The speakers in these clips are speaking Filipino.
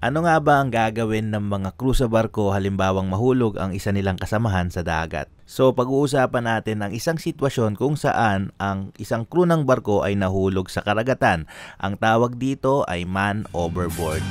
Ano nga ba ang gagawin ng mga crew sa barko halimbawang mahulog ang isa nilang kasamahan sa dagat? So pag-uusapan natin ang isang sitwasyon kung saan ang isang crew ng barko ay nahulog sa karagatan. Ang tawag dito ay man overboard.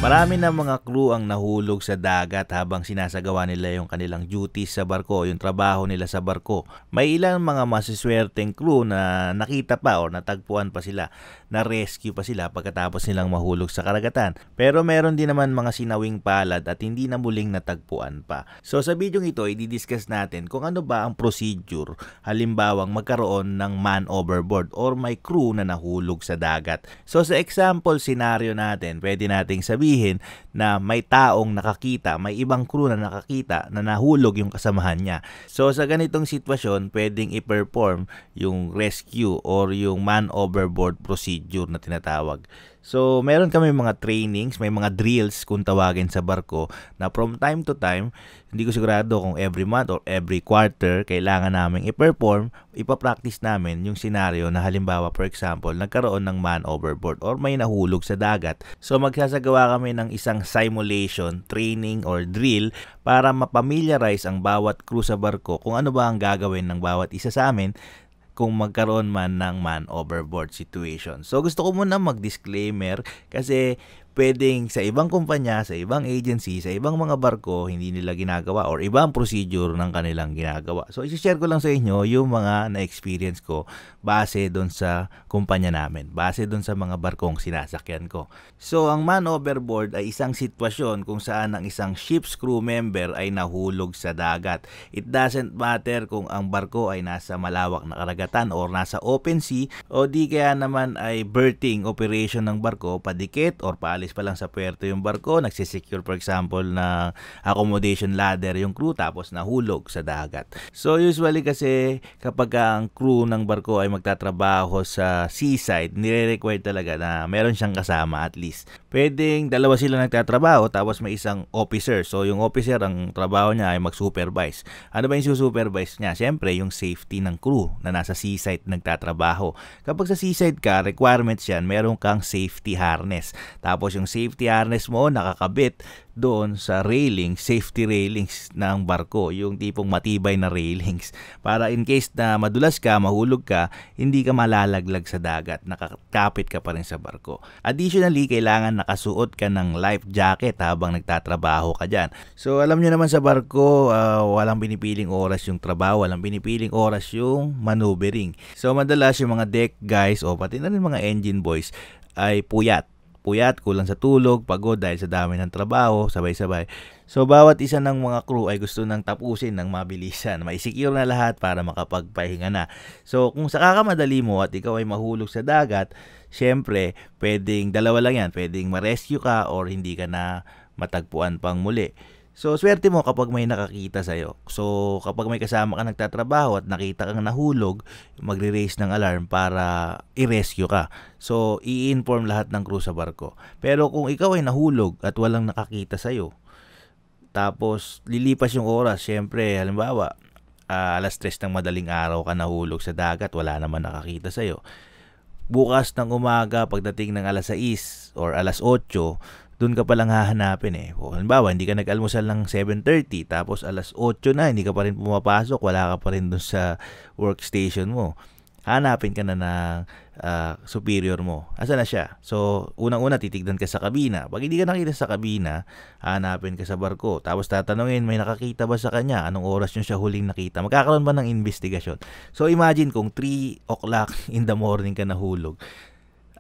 Marami ng mga crew ang nahulog sa dagat habang sinasagawa nila yung kanilang duties sa barko, yung trabaho nila sa barko. May ilang mga masiswerteng crew na nakita pa o natagpuan pa sila, na rescue pa sila pagkatapos nilang mahulog sa karagatan. Pero meron din naman mga sinawing palad at hindi na muling natagpuan pa. So sa video ito, i-discuss natin kung ano ba ang procedure halimbawang magkaroon ng man overboard or may crew na nahulog sa dagat. So sa example scenario natin, pwede nating sabihin na may taong nakakita, may ibang crew na nakakita na nahulog yung kasamahan niya. So sa ganitong sitwasyon, pwedeng i-perform yung rescue or yung man overboard procedure na tinatawag. So meron kami mga trainings, may mga drills kung tawagin sa barko na from time to time, hindi ko sigurado kung every month or every quarter, kailangan namin i-perform, ipapractice namin yung scenario na halimbawa for example, nagkaroon ng man overboard or may nahulog sa dagat. So magsasagawa kami ng isang simulation, training or drill para mapamiliarize ang bawat crew sa barko kung ano ba ang gagawin ng bawat isa sa amin kung magkaroon man ng man overboard situation. So gusto ko muna mag-disclaimer kasi pwedeng sa ibang kumpanya, sa ibang agency, sa ibang mga barko, hindi nila ginagawa or ibang procedure ng kanilang ginagawa. So isi-share ko lang sa inyo yung mga na-experience ko base doon sa kumpanya namin, base doon sa mga barkong sinasakyan ko. So ang man overboard ay isang sitwasyon kung saan ang isang ship's crew member ay nahulog sa dagat. It doesn't matter kung ang barko ay nasa malawak na karagatan or nasa open sea o di kaya naman ay berthing operation ng barko, padikit or paalis pa lang sa puerto yung barko, nagsisecure for example na accommodation ladder yung crew tapos nahulog sa dagat. So usually kasi kapag ang crew ng barko ay magtatrabaho sa seaside, nire-require talaga na meron siyang kasama at least. Pwedeng dalawa sila nagtatrabaho tapos may isang officer. So yung officer ang trabaho niya ay mag-supervise. Ano ba yung supervise niya? Siyempre yung safety ng crew na nasa seaside nagtatrabaho. Kapag sa seaside ka, requirements yan, meron kang safety harness. Tapos yung safety harness mo nakakabit doon sa railing, safety railings ng barko, yung tipong matibay na railings para in case na madulas ka, mahulog ka, hindi ka malalaglag sa dagat, nakakapit ka pa rin sa barko. Additionally, kailangan nakasuot ka ng life jacket habang nagtatrabaho ka dyan. So alam nyo naman sa barko, walang pinipiling oras yung trabaho, walang pinipiling oras yung maneuvering. So madalas yung mga deck guys o pati na rin mga engine boys ay puyat, kulang sa tulog, pagod dahil sa dami ng trabaho, sabay-sabay. So bawat isa ng mga crew ay gusto nang tapusin ng mabilisan, mai-secure na lahat para makapagpahinga na. So kung sa kakamadali mo at ikaw ay mahulog sa dagat, syempre pwedeng dalawa lang yan, pwedeng ma-rescue ka or hindi ka na matagpuan pang muli. So, swerte mo kapag may nakakita sa'yo. So, kapag may kasama ka nagtatrabaho at nakita kang nahulog, magre-raise ng alarm para i-rescue ka. So, i-inform lahat ng crew sa barko. Pero kung ikaw ay nahulog at walang nakakita sa'yo, tapos lilipas yung oras, syempre, halimbawa, alas 3 ng madaling araw ka nahulog sa dagat, wala naman nakakita sa'yo. Bukas ng umaga, pagdating ng alas 6 or alas 8, doon ka palang hahanapin eh. O, halimbawa, hindi ka nag-almusal ng 7:30, tapos alas 8 na, hindi ka pa rin pumapasok, wala ka pa rin doon sa workstation mo. Hanapin ka na ng superior mo. Asa na siya? So, unang-una, titignan ka sa kabina. Pag hindi ka nakita sa kabina, hanapin ka sa barko. Tapos tatanungin, may nakakita ba sa kanya? Anong oras nyo siya huling nakita? Magkakaroon ba ng investigasyon? So, imagine kung 3 o'clock in the morning ka nahulog.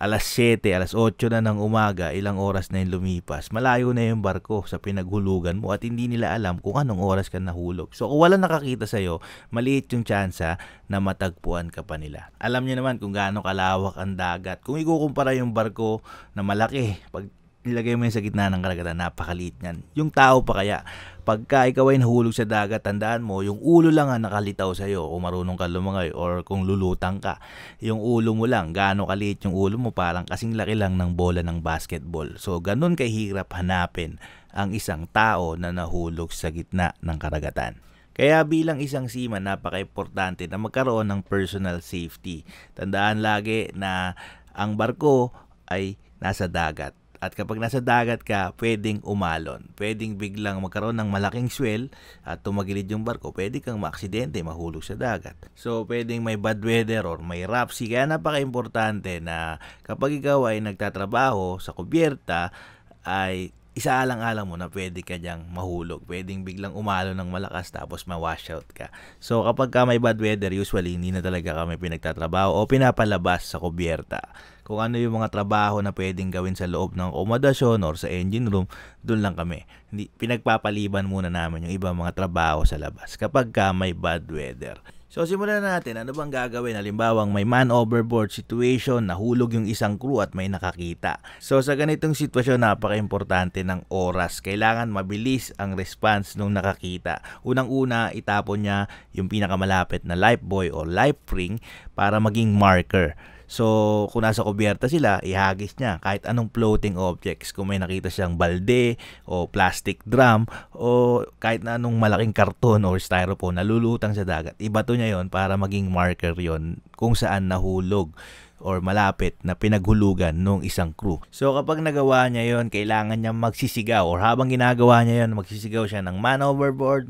Alas 7, alas 8 na ng umaga, ilang oras na yung lumipas. Malayo na yung barko sa pinaghulugan mo at hindi nila alam kung anong oras ka nahulog. So kung wala nakakita sa'yo, maliit yung tsansa na matagpuan ka pa nila. Alam niyo naman kung gaano kalawak ang dagat. Kung ikukumpara yung barko na malaki, pag nilagay mo yun sa gitna ng karagatan, napakaliit niyan. Yung tao pa kaya, pagka ikaw ay nahulog sa dagat, tandaan mo, yung ulo lang ang nakalitaw sa'yo kung marunong ka lumangoy or kung lulutang ka. Yung ulo mo lang, gaano kaliit yung ulo mo, parang kasing laki lang ng bola ng basketball. So, ganun kahirap hanapin ang isang tao na nahulog sa gitna ng karagatan. Kaya bilang isang seaman, napaka-importante na magkaroon ng personal safety. Tandaan lagi na ang barko ay nasa dagat. At kapag nasa dagat ka, pwedeng umalon. Pwedeng biglang magkaroon ng malaking swell at tumagilid yung barko. Pwede kang maaksidente, mahulog sa dagat. So, pwedeng may bad weather or may rough sea. Kaya napaka-importante na kapag ikaw ay nagtatrabaho sa kubyerta, ay isaalang-alang mo na pwede ka diyang mahulog. Pwedeng biglang umalo ng malakas tapos ma-wash out ka. So kapag ka may bad weather, usually hindi na talaga kami pinagtatrabaho o pinapalabas sa kubyerta. Kung ano yung mga trabaho na pwedeng gawin sa loob ng akomodasyon or sa engine room, doon lang kami. Pinagpapaliban muna namin yung ibang mga trabaho sa labas kapag ka may bad weather. So simulan natin, ano bang gagawin? Halimbawa, may man overboard situation, nahulog yung isang crew at may nakakita. So sa ganitong sitwasyon, napaka-importante ng oras. Kailangan mabilis ang response nung nakakita. Unang-una, itapon niya yung pinakamalapit na life buoy o life ring para maging marker. So, kung nasa kubyerta sila, ihagis niya kahit anong floating objects. Kung may nakita siyang balde o plastic drum o kahit na anong malaking karton o styrofoam na lulutang sa dagat, ibato niya yon para maging marker yon kung saan nahulog or malapit na pinaghulugan ng isang crew. So kapag nagawa niya yon, kailangan niya magsisigaw or habang ginagawa niya yon, magsisigaw siya ng man overboard,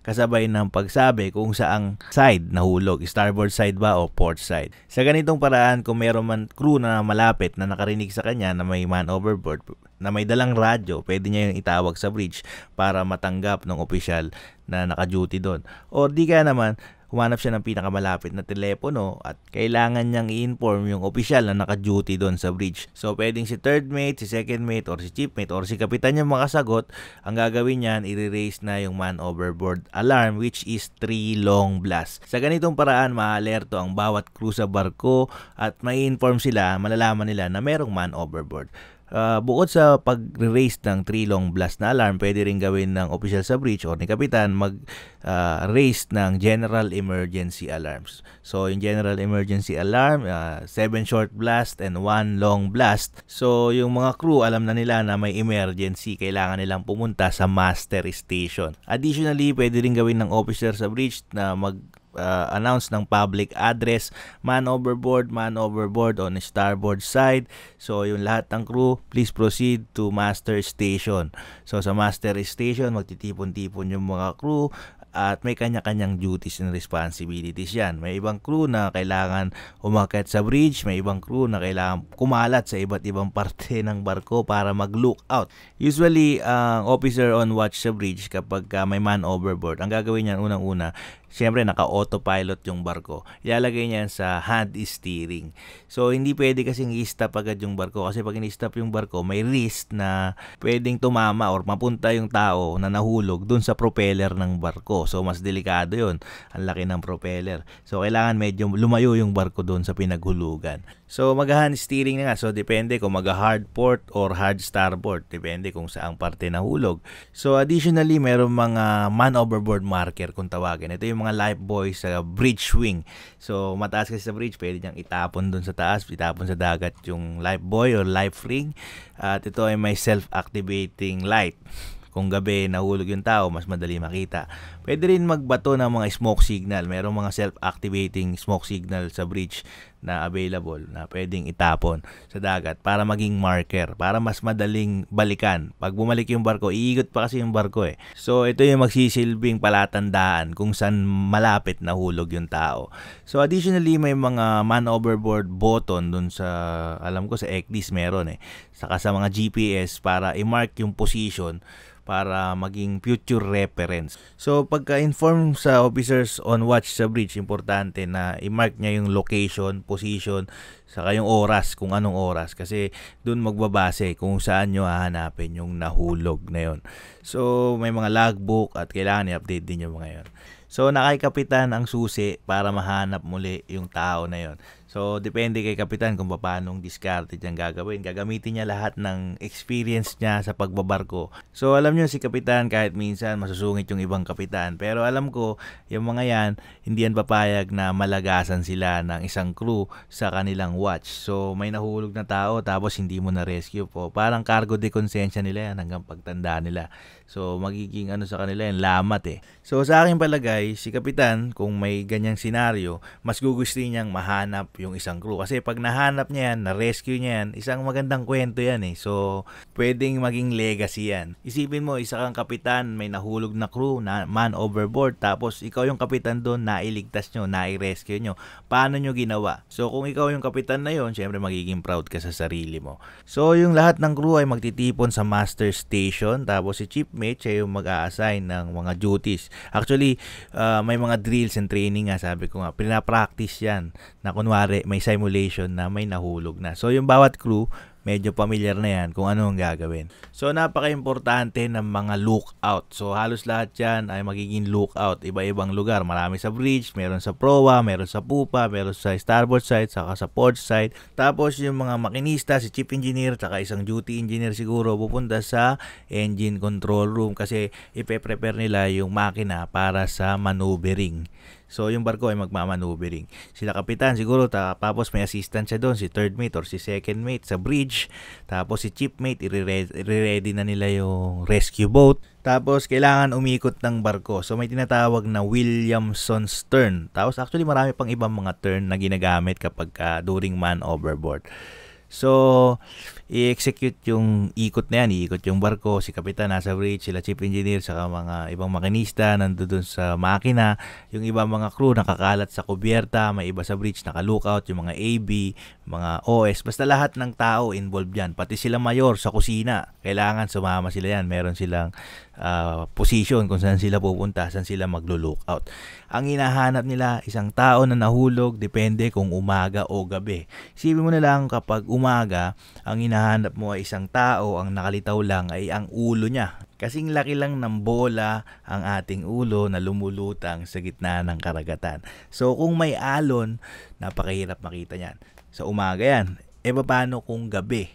kasabay ng pagsabi kung saang side nahulog, starboard side ba o port side. Sa ganitong paraan, kung meron man crew na malapit na nakarinig sa kanya na may man overboard, na may dalang radyo, pwede niya yung itawag sa bridge para matanggap ng opisyal na naka-duty doon. Or di kaya naman, humanap siya ng pinakamalapit na telepono at kailangan niyang i-inform yung opisyal na naka-duty doon sa bridge. So, pwedeng si third mate, si second mate, or si chief mate, or si kapitan yung makasagot. Ang gagawin niyan, i-raise na yung man overboard alarm, which is 3 long blast. Sa ganitong paraan, ma-alerto ang bawat crew sa barko at may-inform sila, malalaman nila na merong man overboard. Bukod sa pag-raise ng 3 long blast na alarm, pwede rin gawin ng official sa bridge o ni kapitan mag-raise ng general emergency alarms. So, yung general emergency alarm, 7 short blast and 1 long blast. So, yung mga crew, alam na nila na may emergency, kailangan nilang pumunta sa master station. Additionally, pwede rin gawin ng officer sa bridge na announce ng public address, man overboard on starboard side. So yung lahat ng crew, please proceed to master station. So sa master station, magtitipon-tipon yung mga crew at may kanya-kanyang duties and responsibilities yan. May ibang crew na kailangan umakyat sa bridge, may ibang crew na kailangan kumalat sa iba't ibang parte ng barko para mag-lookout. Usually, ang officer on watch sa bridge kapag may man overboard, ang gagawin niyan unang-una, siyempre naka-autopilot yung barko. Ilalagay niyan sa hand steering. So, hindi pwede kasing i-stop agad yung barko kasi pag in-stop yung barko, may risk na pwedeng tumama or mapunta yung tao na nahulog dun sa propeller ng barko. So, mas delikado yun. Ang laki ng propeller. So, kailangan medyo lumayo yung barko dun sa pinaghulugan. So, mag-hand steering na nga. So, depende kung mag-hard port or hard starboard. Depende kung saang parte nahulog. So, additionally, meron mga man overboard marker kung tawagin. Ito yung mga life buoy sa bridge wing. So, mataas kasi sa bridge, pwede niyang itapon dun sa taas, itapon sa dagat yung life buoy or life ring. At ito ay may self-activating light. Kung gabi nahulog yung tao, mas madali makita. Pwede rin magbato ng mga smoke signal. Merong mga self-activating smoke signal sa bridge na available na pwedeng itapon sa dagat para maging marker, para mas madaling balikan. Pag bumalik yung barko, iikot pa kasi yung barko eh. So, ito yung magsisilbing palatandaan kung saan malapit nahulog yung tao. So, additionally, may mga man overboard button dun sa, alam ko sa ECDIS meron eh. Saka sa mga GPS para i-mark yung position para maging future reference. So, pagka-inform sa officers on watch sa bridge, importante na i-mark niya yung location, position, saka yung oras, kung anong oras. Kasi doon magbabase kung saan nyo hahanapin yung nahulog na yun. So, may mga logbook at kailangan i-update din yung mga yun. So, nakay-kapitan ang susi para mahanap muli yung tao na yun. So, depende kay kapitan kung paano diskarte niyang gagawin. Gagamitin niya lahat ng experience niya sa pagbabarko. So, alam niyo si kapitan kahit minsan masusungit yung ibang kapitan. Pero alam ko, yung mga yan, hindi yan papayag na malagasan sila ng isang crew sa kanilang watch. So, may nahulog na tao tapos hindi mo na-rescue po. Parang cargo de konsensya nila yan hanggang pagtanda nila. So, magiging sa kanila yan, lamat eh. So, sa akin palagay, si kapitan, kung may ganyang senaryo, mas gugustuhin niyang mahanap yung isang crew. Kasi pag nahanap niya yan, na-rescue niya yan, isang magandang kwento yan eh. So, pwedeng maging legacy yan. Isipin mo, isa kang kapitan, may nahulog na crew, na man overboard, tapos ikaw yung kapitan doon, nailigtas nyo, nai-rescue nyo. Paano nyo ginawa? So, kung ikaw yung kapitan na yon, syempre magiging proud ka sa sarili mo. So, yung lahat ng crew ay magtitipon sa master station, tapos si Chiefmate, siya yung mag-a-assign ng mga duties. Actually, may mga drills and training nga, sabi ko nga, pinapractice yan na kunwari may simulation na may nahulog na. So yung bawat crew, medyo familiar na yan kung ano ang gagawin. So napaka-importante ng mga lookout. So halos lahat yan ay magiging lookout. Iba-ibang lugar. Marami sa bridge, meron sa proa, meron sa pupa, meron sa starboard side, saka sa port side. Tapos yung mga makinista, si chief engineer, saka isang duty engineer siguro, pupunta sa engine control room kasi ipe-prepare nila yung makina para sa maneuvering. So, yung barko ay magmamaneuvering. Sila kapitan siguro, tapos may assistant siya doon, si third mate or si second mate sa bridge. Tapos si chief mate, i-ready na nila yung rescue boat. Tapos, kailangan umikot ng barko. So, may tinatawag na Williamson's turn. Tapos, actually, marami pang ibang mga turn na ginagamit kapag during man overboard. So, i-execute yung ikot na yan, iikot yung barko, si kapitan nasa bridge, sila chief engineer, saka mga ibang makinista nandoon sa makina, yung ibang mga crew nakakalat sa kubyerta, may iba sa bridge naka-lookout, yung mga AB, mga OS, basta lahat ng tao involved yan, pati sila mayor sa kusina, kailangan sumama sila yan, meron silang position kung saan sila pupunta, saan sila maglo-lookout. Ang hinahanap nila, isang tao na nahulog, depende kung umaga o gabi. Isipin mo na lang kapag umaga, ang hinahanap mo ay isang tao, ang nakalitaw lang ay ang ulo niya. Kasing laki lang ng bola ang ating ulo na lumulutang sa gitna ng karagatan. So kung may alon, napakahirap makita niyan. Sa umaga yan. Paano kung gabi?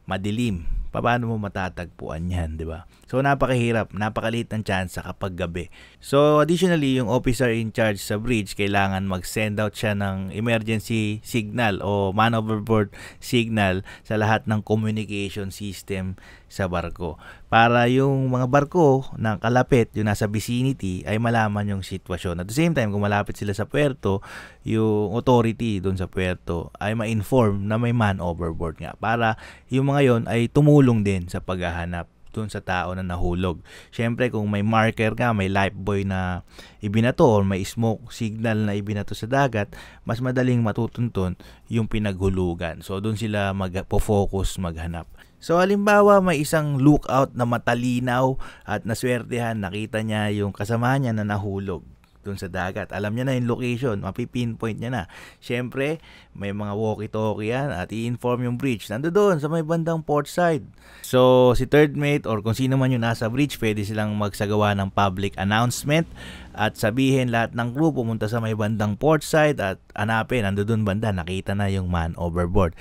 Madilim. Paano mo matatagpuan yan, di ba? So, napakahirap, napakaliit ng chance kapag gabi. So, additionally, yung officer in charge sa bridge, kailangan mag-send out siya ng emergency signal o man overboard signal sa lahat ng communication system sa barko. Para yung mga barko na kalapit, yung nasa vicinity, ay malaman yung sitwasyon. At the same time, kung malapit sila sa puerto, yung authority doon sa puerto ay ma-inform na may man overboard nga. Para yung mga yon ay tumulong din sa paghahanap doon sa tao na nahulog. Siyempre, kung may marker ka, may lifebuoy na ibinato or may smoke signal na ibinato sa dagat, mas madaling matutuntun yung pinaghulugan. So, doon sila magpo-focus, maghanap. So, halimbawa, may isang lookout na matalinaw at naswertehan, nakita niya yung kasama niya na nahulog doon sa dagat. Alam niya na yung location, mapipinpoint niya na. Siyempre, may mga walkie-talkie yan at i-inform yung bridge. Nandoon sa may bandang port side. So, si third mate or kung sino man yung nasa bridge, pwede silang magsagawa ng public announcement at sabihin lahat ng crew pumunta sa may bandang port side at hanapin, nandoon banda, nakita na yung man overboard.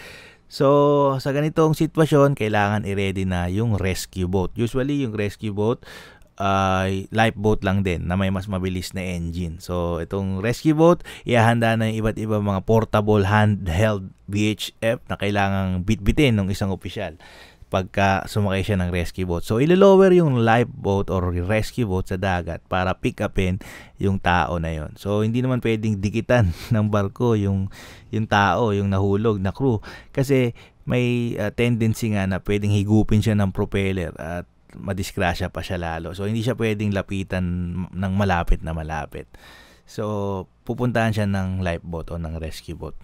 So, sa ganitong sitwasyon, kailangan i-ready na yung rescue boat. Usually, yung rescue boat lifeboat lang din na may mas mabilis na engine. So, itong rescue boat, ihahanda na yung iba't ibang mga portable handheld VHF na kailangang bitbitin ng isang opisyal pagka sumakay siya ng rescue boat. So, ilo-lower yung lifeboat or rescue boat sa dagat para pick upin yung tao na yon. So, hindi naman pwedeng dikitan ng barko yung tao, yung nahulog na crew. Kasi may tendency nga na pwedeng higupin siya ng propeller at madisgrasya pa siya lalo. So, hindi siya pwedeng lapitan ng malapit na malapit. So, pupuntahan siya ng lifeboat o ng rescue boat.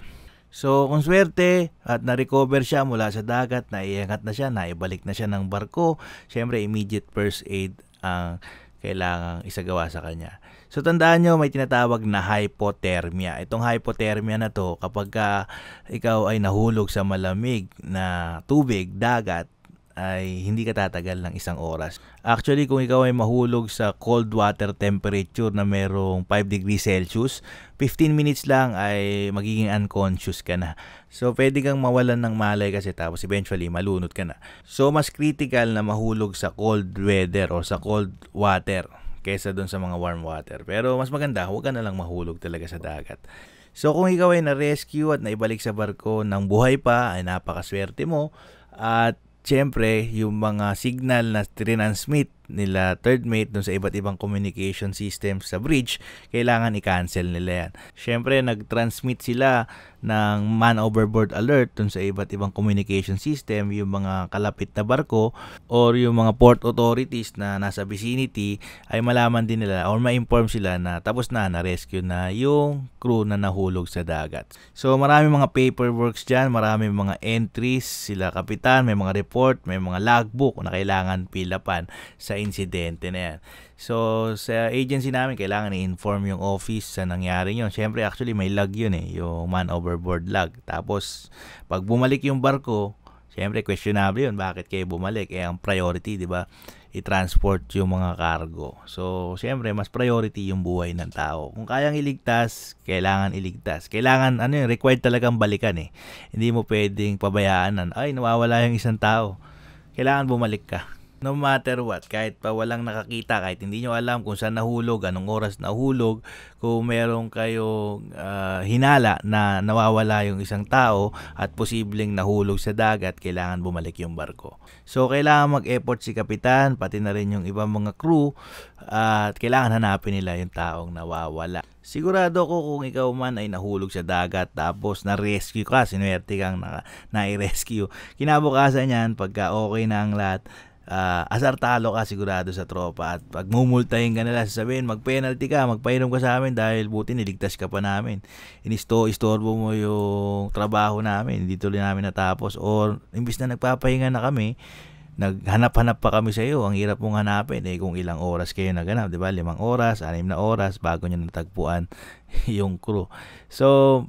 So, kung swerte at na-recover siya mula sa dagat, naiangat na siya, naibalik na siya ng barko, syempre immediate first aid ang kailangang isagawa sa kanya. So, tandaan nyo, may tinatawag na hypothermia. Itong hypothermia na to, kapag ikaw ay nahulog sa malamig na tubig, dagat, ay hindi ka tatagal ng 1 oras. Actually, kung ikaw ay mahulog sa cold water temperature na merong 5 degrees Celsius, 15 minutes lang ay magiging unconscious ka na. So, pwede kang mawalan ng malay kasi tapos eventually malunod ka na. So, mas critical na mahulog sa cold weather o sa cold water kaysa dun sa mga warm water. Pero mas maganda, huwag ka na lang mahulog talaga sa dagat. So, kung ikaw ay na-rescue at naibalik sa barko ng buhay pa, ay napakaswerte mo. At siyempre, yung mga signal na transmit nila third mate dun sa iba't ibang communication systems sa bridge, kailangan i-cancel nila yan. Syempre, nag-transmit sila ng man overboard alert dun sa iba't ibang communication system, yung mga kalapit na barko or yung mga port authorities na nasa vicinity ay malaman din nila or ma-inform sila na tapos na rescue na yung crew na nahulog sa dagat. So marami mga paperworks dyan, marami mga entries, sila kapitan, may mga report, may mga logbook na kailangan pilapan sa insidente na yan. So sa agency namin, kailangan i-inform yung office sa nangyari yun. Siyempre actually may log yun yung man overboard log. Tapos pag bumalik yung barko, siyempre questionable yun, bakit kayo bumalik? Ang priority, di ba, i-transport yung mga cargo. So siyempre mas priority yung buhay ng tao. Kung kayang iligtas, kailangan iligtas. Kailangan required talagang balikan Hindi mo pwedeng pabayaan ay nawawala yung isang tao. Kailangan bumalik ka. No matter what, kahit pa walang nakakita, kahit hindi nyo alam kung saan nahulog, anong oras nahulog, kung meron kayong hinala na nawawala yung isang tao at posibleng nahulog sa dagat, kailangan bumalik yung barko. So, kailangan mag-effort si kapitan, pati na rin yung ibang mga crew, at kailangan hanapin nila yung taong nawawala. Sigurado ko kung ikaw man ay nahulog sa dagat tapos na-rescue ka, sinuwerte kang na-rescue, kinabukasan yan, pagka okay na ang lahat, asar talo ka sigurado sa tropa at pag mumultahin ka nila, sasabihin mag-penalty ka, magpainom ka sa amin dahil buti niligtas ka pa namin, istorbo mo yung trabaho namin, hindi tuloy namin natapos, or imbis na nagpapahinga na kami, naghanap-hanap pa kami sa iyo. Ang hirap mong hanapin kung ilang oras kayo naganap, di ba? 5 oras, 6 na oras bago nyo natagpuan yung crew. So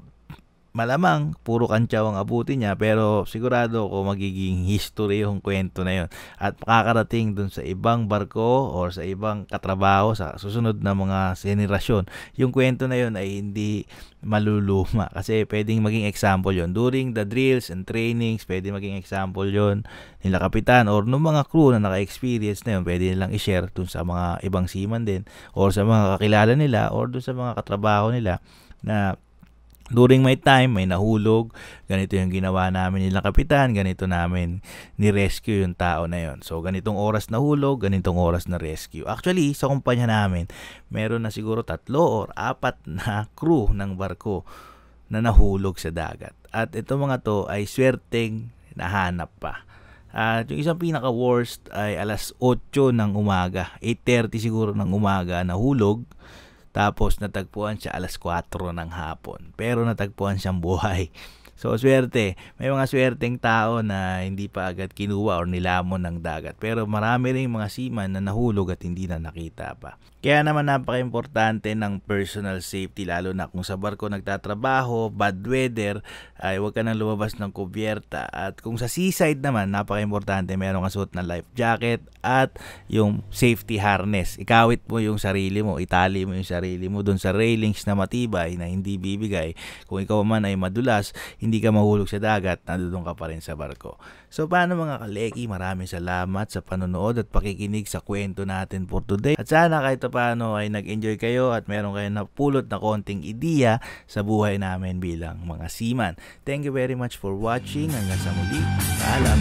malamang puro kantsaw ang abutin niya, pero sigurado ko magiging history yung kwento na yun at makakarating dun sa ibang barko or sa ibang katrabaho sa susunod na mga henerasyon. Yung kwento na yun ay hindi maluluma kasi pwedeng maging example yon during the drills and trainings. Pwede maging example yon nila kapitan or ng mga crew na naka-experience na yun. Pwede nilang i-share dun sa mga ibang seaman din or sa mga kakilala nila or dun sa mga katrabaho nila na during my time, may nahulog, ganito yung ginawa namin nilang kapitan, ganito namin ni-rescue yung tao na yon. So, ganitong oras nahulog, ganitong oras na rescue. Actually, sa kumpanya namin, meron na siguro 3 or 4 na crew ng barko na nahulog sa dagat. At ito mga to ay swerteng nahanap pa. At yung isang pinaka-worst ay alas 8 ng umaga, 8:30 siguro ng umaga, nahulog. Tapos natagpuan siya alas 4 ng hapon. Pero natagpuan siyang buhay. So, swerte. May mga swerteng tao na hindi pa agad kinuha or nilamon ng dagat. Pero marami rin mga seaman na nahulog at hindi na nakita pa. Kaya naman napaka-importante ng personal safety, lalo na kung sa barko nagtatrabaho, bad weather, ay huwag ka nang lumabas ng kubyerta. At kung sa seaside naman, napaka-importante meron kang suot na life jacket at yung safety harness. Ikawit mo yung sarili mo, itali mo yung sarili mo dun sa railings na matibay na hindi bibigay. Kung ikaw man ay madulas, hindi ka mahulog sa dagat, nandun ka pa rin sa barko. So paano mga kaleki, maraming salamat sa panonood at pakikinig sa kwento natin for today. At sana kahit paano ay nag-enjoy kayo at meron kayo napulot na konting ideya sa buhay namin bilang mga seaman. Thank you very much for watching. Hanggang sa muli. Paalam.